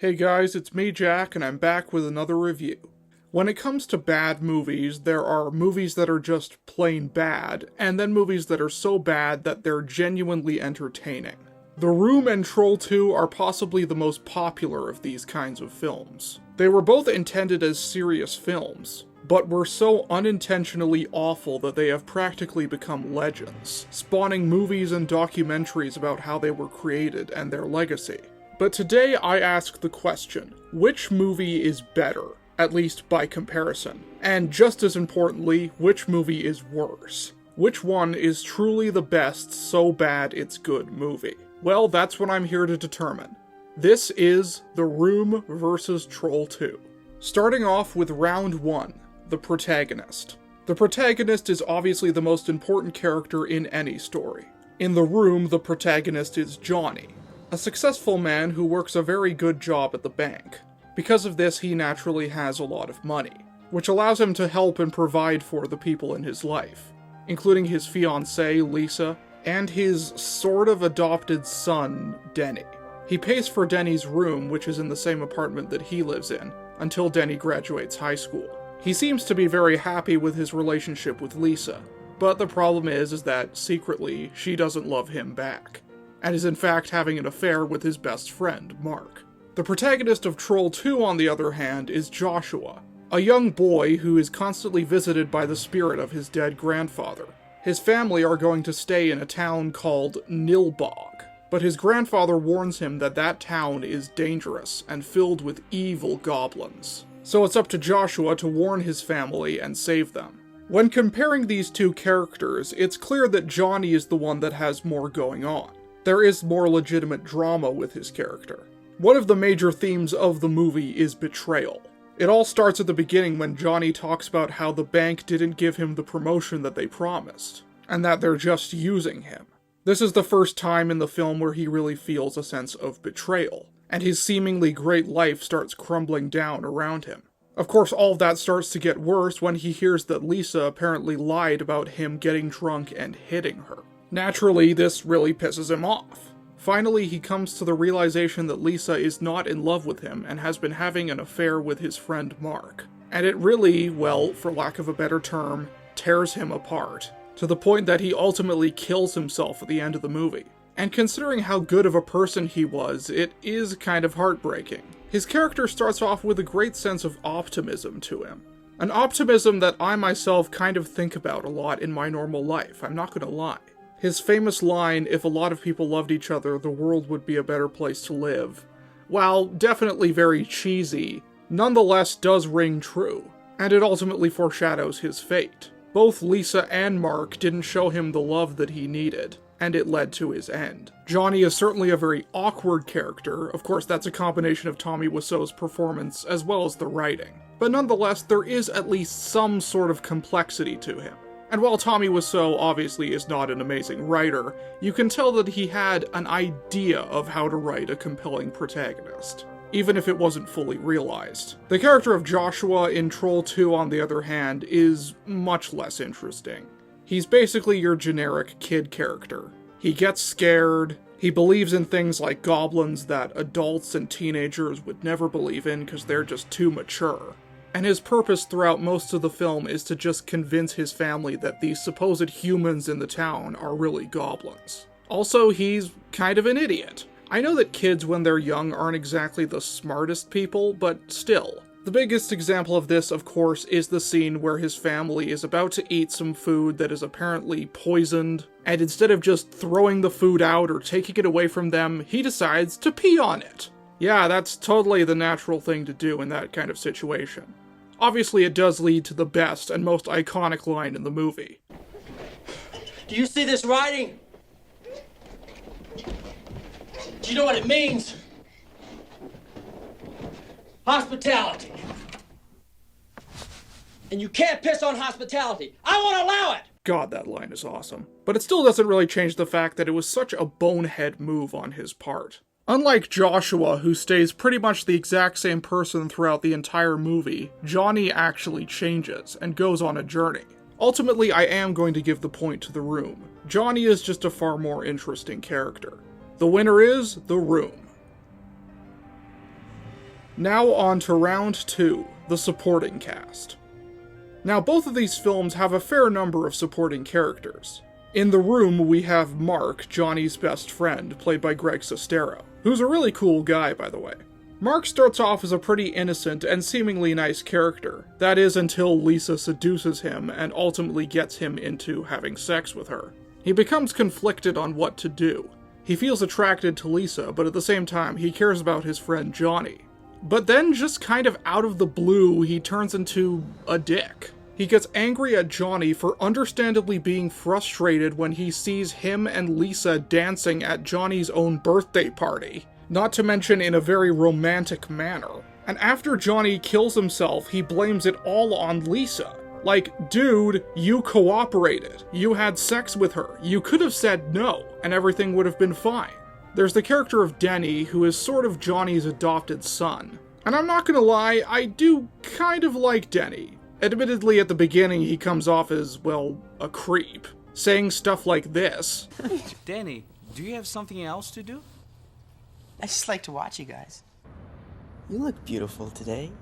Hey guys, it's me, Jack, and I'm back with another review. When it comes to bad movies, there are movies that are just plain bad, and then movies that are so bad that they're genuinely entertaining. The Room and Troll 2 are possibly the most popular of these kinds of films. They were both intended as serious films, but were so unintentionally awful that they have practically become legends, spawning movies and documentaries about how they were created and their legacy. But today I ask the question, which movie is better, at least by comparison? And just as importantly, which movie is worse? Which one is truly the best, so bad it's good movie? Well, that's what I'm here to determine. This is The Room vs. Troll 2. Starting off with round 1, the protagonist. The protagonist is obviously the most important character in any story. In The Room, the protagonist is Johnny, a successful man who works a very good job at the bank. Because of this, he naturally has a lot of money, which allows him to help and provide for the people in his life, including his fiancée, Lisa, and his sort of adopted son, Denny. He pays for Denny's room, which is in the same apartment that he lives in, until Denny graduates high school. He seems to be very happy with his relationship with Lisa, but the problem is that, secretly, she doesn't love him back, and is in fact having an affair with his best friend, Mark. The protagonist of Troll 2, on the other hand, is Joshua, a young boy who is constantly visited by the spirit of his dead grandfather. His family are going to stay in a town called Nilbog, but his grandfather warns him that that town is dangerous and filled with evil goblins. So it's up to Joshua to warn his family and save them. When comparing these two characters, it's clear that Johnny is the one that has more going on. There is more legitimate drama with his character. One of the major themes of the movie is betrayal. It all starts at the beginning when Johnny talks about how the bank didn't give him the promotion that they promised, and that they're just using him. This is the first time in the film where he really feels a sense of betrayal, and his seemingly great life starts crumbling down around him. Of course, all of that starts to get worse when he hears that Lisa apparently lied about him getting drunk and hitting her. Naturally, this really pisses him off. Finally, he comes to the realization that Lisa is not in love with him and has been having an affair with his friend Mark. And it really, well, for lack of a better term, tears him apart, to the point that he ultimately kills himself at the end of the movie. And considering how good of a person he was, it is kind of heartbreaking. His character starts off with a great sense of optimism to him. An optimism that I myself kind of think about a lot in my normal life, I'm not gonna lie. His famous line, "If a lot of people loved each other, the world would be a better place to live," while definitely very cheesy, nonetheless does ring true, and it ultimately foreshadows his fate. Both Lisa and Mark didn't show him the love that he needed, and it led to his end. Johnny is certainly a very awkward character. Of course, that's a combination of Tommy Wiseau's performance as well as the writing. But nonetheless, there is at least some sort of complexity to him. And while Tommy Wiseau obviously is not an amazing writer, you can tell that he had an idea of how to write a compelling protagonist, even if it wasn't fully realized. The character of Joshua in Troll 2, on the other hand, is much less interesting. He's basically your generic kid character. He gets scared, he believes in things like goblins that adults and teenagers would never believe in because they're just too mature. And his purpose throughout most of the film is to just convince his family that these supposed humans in the town are really goblins. Also, he's kind of an idiot. I know that kids when they're young aren't exactly the smartest people, but still. The biggest example of this, of course, is the scene where his family is about to eat some food that is apparently poisoned, and instead of just throwing the food out or taking it away from them, he decides to pee on it. Yeah, that's totally the natural thing to do in that kind of situation. Obviously, it does lead to the best and most iconic line in the movie. Do you see this writing? Do you know what it means? Hospitality. And you can't piss on hospitality. I won't allow it! God, that line is awesome. But it still doesn't really change the fact that it was such a bonehead move on his part. Unlike Joshua, who stays pretty much the exact same person throughout the entire movie, Johnny actually changes and goes on a journey. Ultimately, I am going to give the point to The Room. Johnny is just a far more interesting character. The winner is The Room. Now on to round 2, the supporting cast. Now both of these films have a fair number of supporting characters. In The Room, we have Mark, Johnny's best friend, played by Greg Sestero, who's a really cool guy, by the way. Mark starts off as a pretty innocent and seemingly nice character. That is, until Lisa seduces him and ultimately gets him into having sex with her. He becomes conflicted on what to do. He feels attracted to Lisa, but at the same time, he cares about his friend Johnny. But then, just kind of out of the blue, he turns into a dick. He gets angry at Johnny for understandably being frustrated when he sees him and Lisa dancing at Johnny's own birthday party. Not to mention in a very romantic manner. And after Johnny kills himself, he blames it all on Lisa. Like, dude, you cooperated. You had sex with her. You could have said no, and everything would have been fine. There's the character of Denny, who is sort of Johnny's adopted son. And I'm not gonna lie, I do kind of like Denny. Admittedly, at the beginning, he comes off as, well, a creep. Saying stuff like this. Denny, do you have something else to do? I just like to watch you guys. You look beautiful today.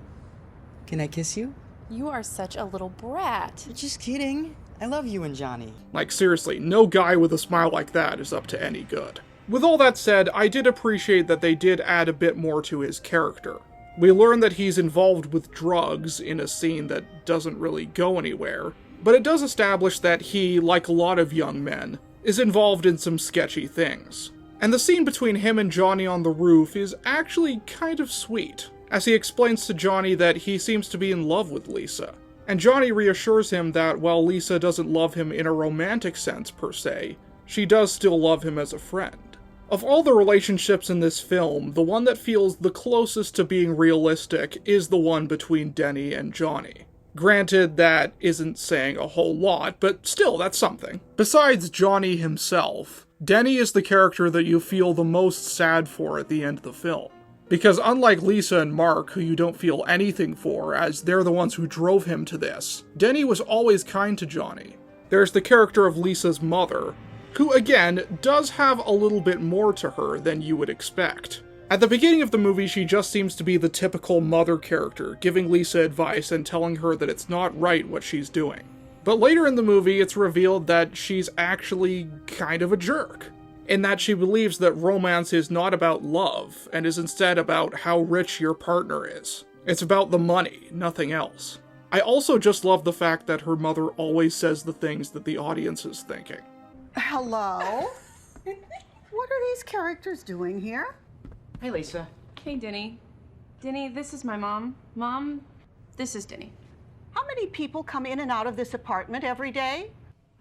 Can I kiss you? You are such a little brat. Just kidding. I love you and Johnny. Like, seriously, no guy with a smile like that is up to any good. With all that said, I did appreciate that they did add a bit more to his character. We learn that he's involved with drugs in a scene that doesn't really go anywhere, but it does establish that he, like a lot of young men, is involved in some sketchy things. And the scene between him and Johnny on the roof is actually kind of sweet, as he explains to Johnny that he seems to be in love with Lisa. And Johnny reassures him that while Lisa doesn't love him in a romantic sense per se, she does still love him as a friend. Of all the relationships in this film, the one that feels the closest to being realistic is the one between Denny and Johnny. Granted, that isn't saying a whole lot, but still, that's something. Besides Johnny himself, Denny is the character that you feel the most sad for at the end of the film. Because unlike Lisa and Mark, who you don't feel anything for, as they're the ones who drove him to this, Denny was always kind to Johnny. There's the character of Lisa's mother, who again, does have a little bit more to her than you would expect. At the beginning of the movie, she just seems to be the typical mother character, giving Lisa advice and telling her that it's not right what she's doing. But later in the movie, it's revealed that she's actually kind of a jerk, in that she believes that romance is not about love, and is instead about how rich your partner is. It's about the money, nothing else. I also just love the fact that her mother always says the things that the audience is thinking. Hello? What are these characters doing here? Hey, Lisa. Hey, Denny. Denny, this is my mom. Mom, this is Denny. How many people come in and out of this apartment every day?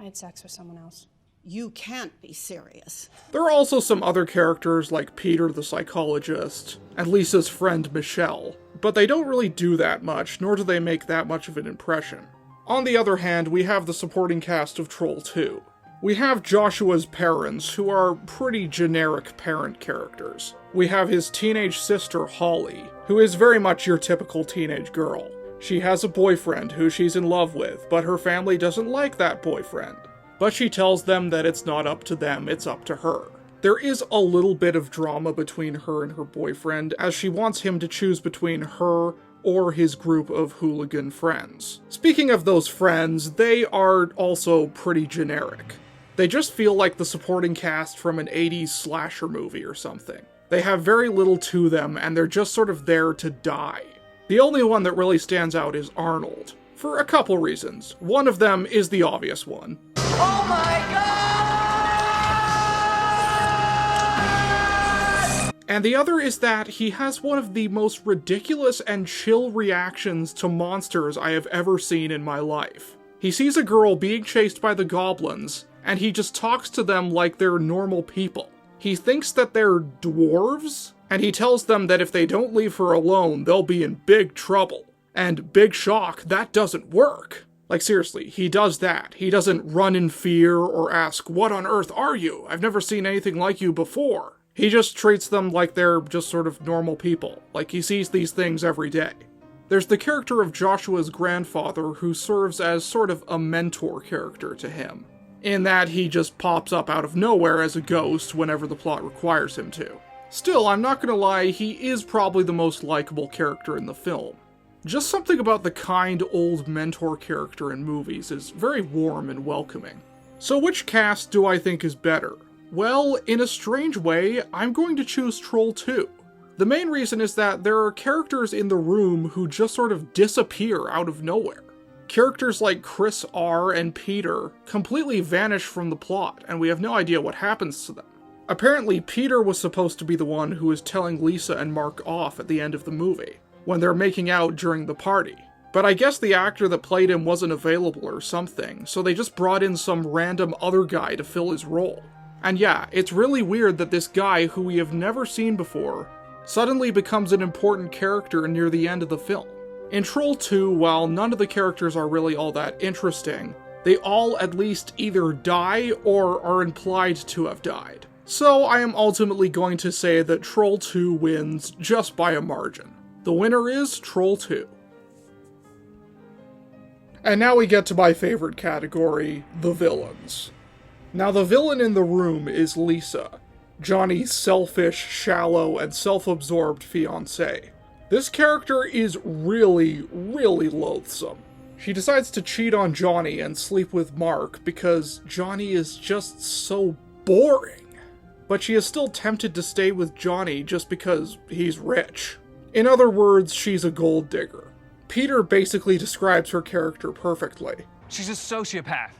I had sex with someone else. You can't be serious. There are also some other characters like Peter the psychologist, and Lisa's friend Michelle, but they don't really do that much, nor do they make that much of an impression. On the other hand, we have the supporting cast of Troll 2. We have Joshua's parents, who are pretty generic parent characters. We have his teenage sister, Holly, who is very much your typical teenage girl. She has a boyfriend who she's in love with, but her family doesn't like that boyfriend. But she tells them that it's not up to them, it's up to her. There is a little bit of drama between her and her boyfriend, as she wants him to choose between her or his group of hooligan friends. Speaking of those friends, they are also pretty generic. They just feel like the supporting cast from an 80s slasher movie or something. They have very little to them, and they're just sort of there to die. The only one that really stands out is Arnold, for a couple reasons. One of them is the obvious one. Oh my God! And the other is that he has one of the most ridiculous and chill reactions to monsters I have ever seen in my life. He sees a girl being chased by the goblins, and he just talks to them like they're normal people. He thinks that they're dwarves, and he tells them that if they don't leave her alone, they'll be in big trouble. And big shock, that doesn't work. Like seriously, he does that. He doesn't run in fear or ask, "What on earth are you? I've never seen anything like you before." He just treats them like they're just sort of normal people, like he sees these things every day. There's the character of Joshua's grandfather who serves as sort of a mentor character to him, in that he just pops up out of nowhere as a ghost whenever the plot requires him to. Still, I'm not gonna lie, he is probably the most likable character in the film. Just something about the kind old mentor character in movies is very warm and welcoming. So which cast do I think is better? Well, in a strange way, I'm going to choose Troll 2. The main reason is that there are characters in the room who just sort of disappear out of nowhere. Characters like Chris R. and Peter completely vanish from the plot, and we have no idea what happens to them. Apparently, Peter was supposed to be the one who was telling Lisa and Mark off at the end of the movie, when they're making out during the party. But I guess the actor that played him wasn't available or something, so they just brought in some random other guy to fill his role. And yeah, it's really weird that this guy, who we have never seen before, suddenly becomes an important character near the end of the film. In Troll 2, while none of the characters are really all that interesting, they all at least either die or are implied to have died. So I am ultimately going to say that Troll 2 wins just by a margin. The winner is Troll 2. And now we get to my favorite category, the villains. Now the villain in the room is Lisa, Johnny's selfish, shallow, and self-absorbed fiancée. This character is really, really loathsome. She decides to cheat on Johnny and sleep with Mark because Johnny is just so boring. But she is still tempted to stay with Johnny just because he's rich. In other words, she's a gold digger. Peter basically describes her character perfectly. She's a sociopath.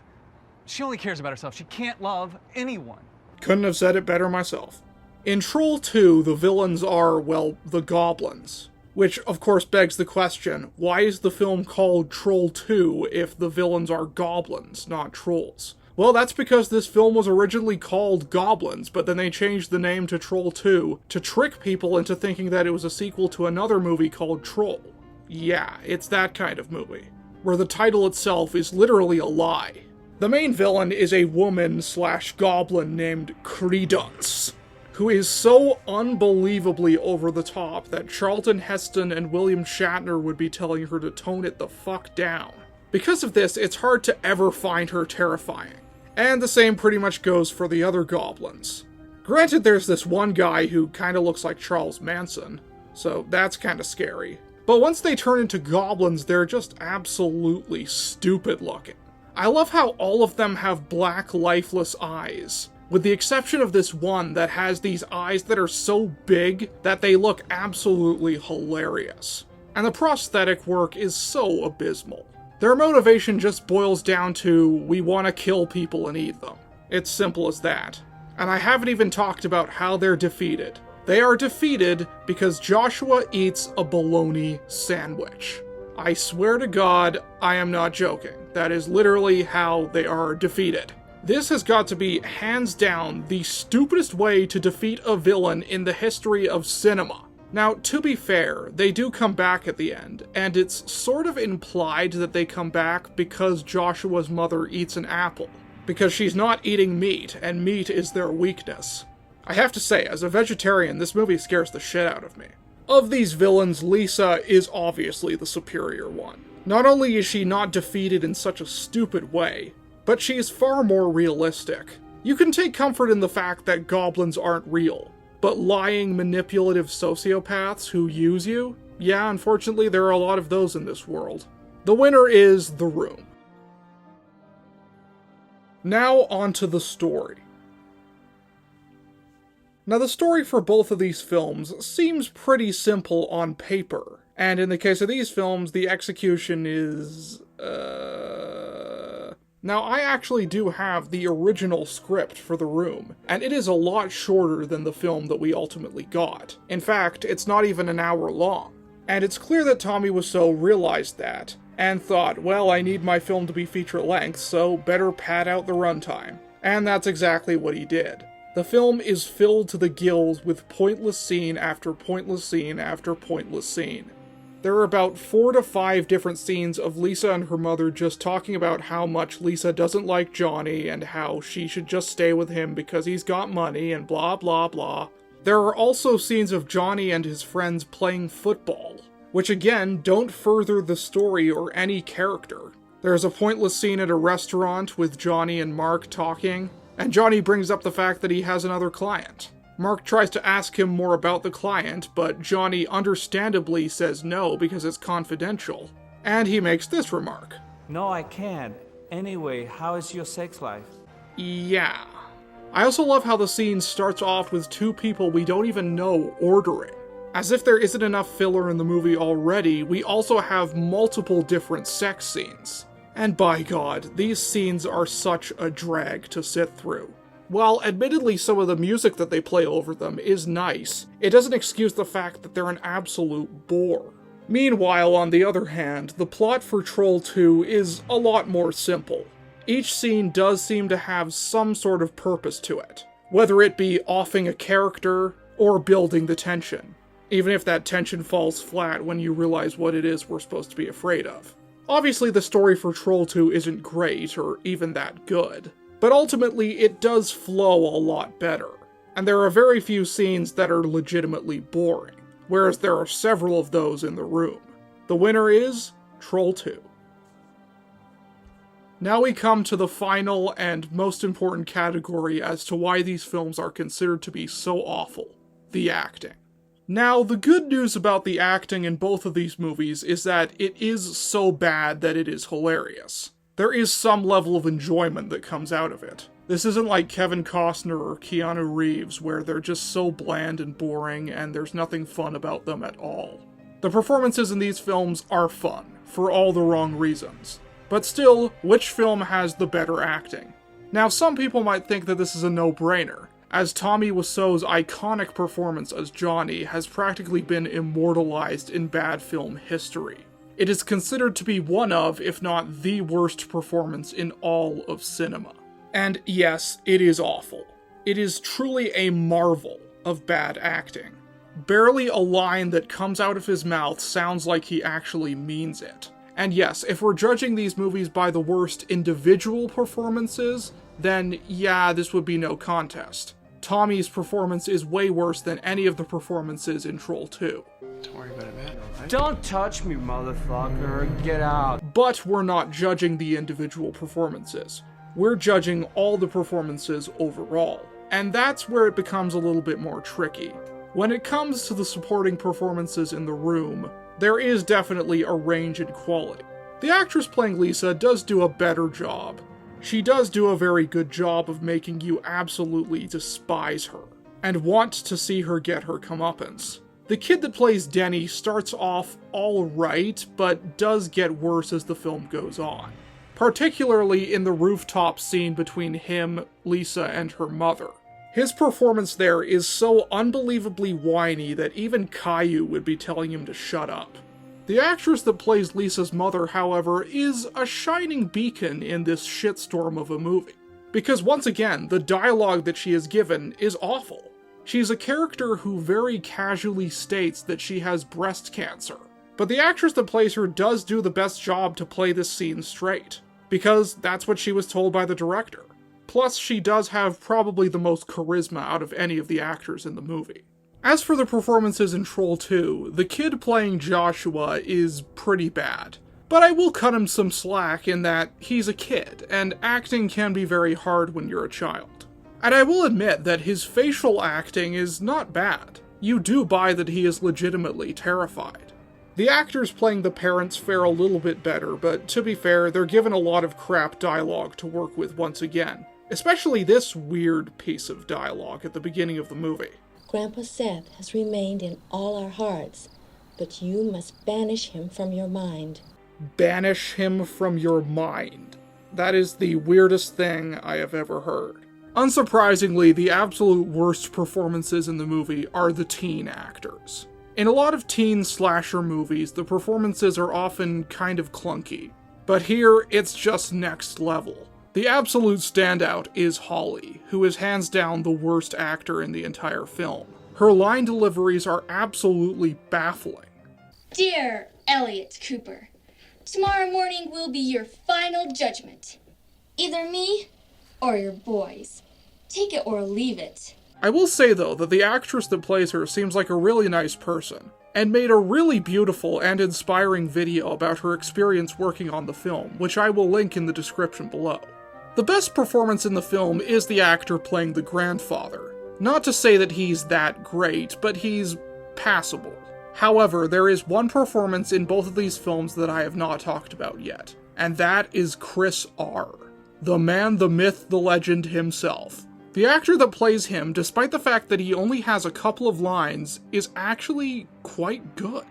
She only cares about herself. She can't love anyone. Couldn't have said it better myself. In Troll 2, the villains are, well, the goblins. Which, of course, begs the question, why is the film called Troll 2 if the villains are goblins, not trolls? Well, that's because this film was originally called Goblins, but then they changed the name to Troll 2 to trick people into thinking that it was a sequel to another movie called Troll. Yeah, it's that kind of movie, where the title itself is literally a lie. The main villain is a woman/goblin named Credence, who is so unbelievably over the top that Charlton Heston and William Shatner would be telling her to tone it the fuck down. Because of this, it's hard to ever find her terrifying. And the same pretty much goes for the other goblins. Granted, there's this one guy who kinda looks like Charles Manson, so that's kinda scary. But once they turn into goblins, they're just absolutely stupid looking. I love how all of them have black, lifeless eyes, with the exception of this one that has these eyes that are so big that they look absolutely hilarious. And the prosthetic work is so abysmal. Their motivation just boils down to, we want to kill people and eat them. It's simple as that. And I haven't even talked about how they're defeated. They are defeated because Joshua eats a bologna sandwich. I swear to God, I am not joking. That is literally how they are defeated. This has got to be, hands down, the stupidest way to defeat a villain in the history of cinema. Now, to be fair, they do come back at the end, and it's sort of implied that they come back because Joshua's mother eats an apple. Because she's not eating meat, and meat is their weakness. I have to say, as a vegetarian, this movie scares the shit out of me. Of these villains, Lisa is obviously the superior one. Not only is she not defeated in such a stupid way, but she is far more realistic. You can take comfort in the fact that goblins aren't real, but lying, manipulative sociopaths who use you? Yeah, unfortunately, there are a lot of those in this world. The winner is The Room. Now onto the story. Now the story for both of these films seems pretty simple on paper, and in the case of these films, the execution is, Now I actually do have the original script for The Room, and it is a lot shorter than the film that we ultimately got. In fact, it's not even an hour long. And it's clear that Tommy Wiseau realized that, and thought, well, I need my film to be feature-length, so better pad out the runtime. And that's exactly what he did. The film is filled to the gills with pointless scene after pointless scene after pointless scene. There are about 4 to 5 different scenes of Lisa and her mother just talking about how much Lisa doesn't like Johnny and how she should just stay with him because he's got money and blah blah blah. There are also scenes of Johnny and his friends playing football, which again don't further the story or any character. There's a pointless scene at a restaurant with Johnny and Mark talking, and Johnny brings up the fact that he has another client. Mark tries to ask him more about the client, but Johnny understandably says no because it's confidential. And he makes this remark. No, I can't. Anyway, how is your sex life? Yeah. I also love how the scene starts off with two people we don't even know ordering. As if there isn't enough filler in the movie already, we also have multiple different sex scenes. And by God, these scenes are such a drag to sit through. While admittedly some of the music that they play over them is nice, it doesn't excuse the fact that they're an absolute bore. Meanwhile, on the other hand, the plot for Troll 2 is a lot more simple. Each scene does seem to have some sort of purpose to it, whether it be offing a character or building the tension, even if that tension falls flat when you realize what it is we're supposed to be afraid of. Obviously, the story for Troll 2 isn't great or even that good, but ultimately it does flow a lot better, and there are very few scenes that are legitimately boring, whereas there are several of those in the room. The winner is Troll 2. Now we come to the final and most important category as to why these films are considered to be so awful: the acting. Now, the good news about the acting in both of these movies is that it is so bad that it is hilarious. There is some level of enjoyment that comes out of it. This isn't like Kevin Costner or Keanu Reeves, where they're just so bland and boring and there's nothing fun about them at all. The performances in these films are fun, for all the wrong reasons. But still, which film has the better acting? Now, some people might think that this is a no-brainer, as Tommy Wiseau's iconic performance as Johnny has practically been immortalized in bad film history. It is considered to be one of, if not the worst performance in all of cinema. And yes, it is awful. It is truly a marvel of bad acting. Barely a line that comes out of his mouth sounds like he actually means it. And yes, if we're judging these movies by the worst individual performances, then yeah, this would be no contest. Tommy's performance is way worse than any of the performances in Troll 2. Don't worry about it, man. Right? Don't touch me, motherfucker. Get out. But we're not judging the individual performances. We're judging all the performances overall. And that's where it becomes a little bit more tricky. When it comes to the supporting performances in the room, there is definitely a range in quality. The actress playing Lisa does do a better job. She does do a very good job of making you absolutely despise her, and want to see her get her comeuppance. The kid that plays Denny starts off alright, but does get worse as the film goes on. Particularly in the rooftop scene between him, Lisa, and her mother. His performance there is so unbelievably whiny that even Caillou would be telling him to shut up. The actress that plays Lisa's mother, however, is a shining beacon in this shitstorm of a movie. Because once again, the dialogue that she is given is awful. She's a character who very casually states that she has breast cancer. But the actress that plays her does do the best job to play this scene straight. Because that's what she was told by the director. Plus, she does have probably the most charisma out of any of the actors in the movie. As for the performances in Troll 2, the kid playing Joshua is pretty bad. But I will cut him some slack in that he's a kid, and acting can be very hard when you're a child. And I will admit that his facial acting is not bad. You do buy that he is legitimately terrified. The actors playing the parents fare a little bit better, but to be fair, they're given a lot of crap dialogue to work with once again. Especially this weird piece of dialogue at the beginning of the movie. Grandpa Seth has remained in all our hearts, but you must banish him from your mind. Banish him from your mind. That is the weirdest thing I have ever heard. Unsurprisingly, the absolute worst performances in the movie are the teen actors. In a lot of teen slasher movies, the performances are often kind of clunky. But here, it's just next level. The absolute standout is Holly, who is hands down the worst actor in the entire film. Her line deliveries are absolutely baffling. Dear Elliot Cooper, tomorrow morning will be your final judgment. Either me or your boys. Take it or leave it. I will say though that the actress that plays her seems like a really nice person, and made a really beautiful and inspiring video about her experience working on the film, which I will link in the description below. The best performance in the film is the actor playing the grandfather. Not to say that he's that great, but he's passable. However, there is one performance in both of these films that I have not talked about yet, and that is Chris R. The man, the myth, the legend himself. The actor that plays him, despite the fact that he only has a couple of lines, is actually quite good.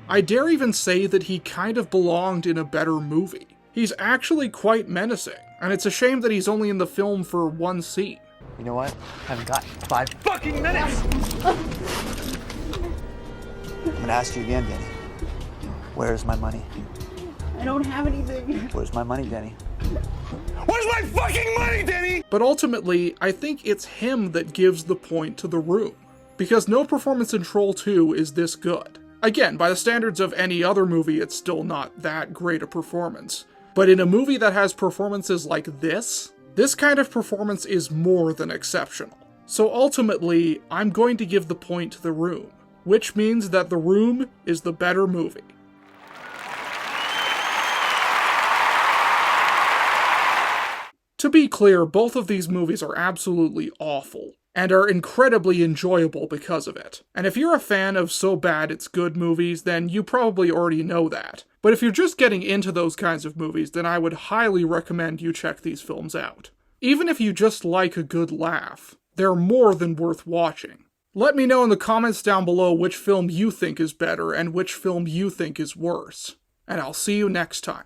I dare even say that he kind of belonged in a better movie. He's actually quite menacing, and it's a shame that he's only in the film for one scene. You know what? I haven't got 5 fucking minutes! I'm gonna ask you again, Denny. Where's my money? I don't have anything. Where's my money, Denny? Where's my fucking money, Denny? But ultimately, I think it's him that gives the point to The Room, because no performance in Troll 2 is this good. Again, by the standards of any other movie, it's still not that great a performance. But in a movie that has performances like this kind of performance is more than exceptional. So ultimately, I'm going to give the point to The Room, which means that The Room is the better movie. To be clear, both of these movies are absolutely awful, and are incredibly enjoyable because of it. And if you're a fan of so bad it's good movies, then you probably already know that. But if you're just getting into those kinds of movies, then I would highly recommend you check these films out. Even if you just like a good laugh, they're more than worth watching. Let me know in the comments down below which film you think is better and which film you think is worse. And I'll see you next time.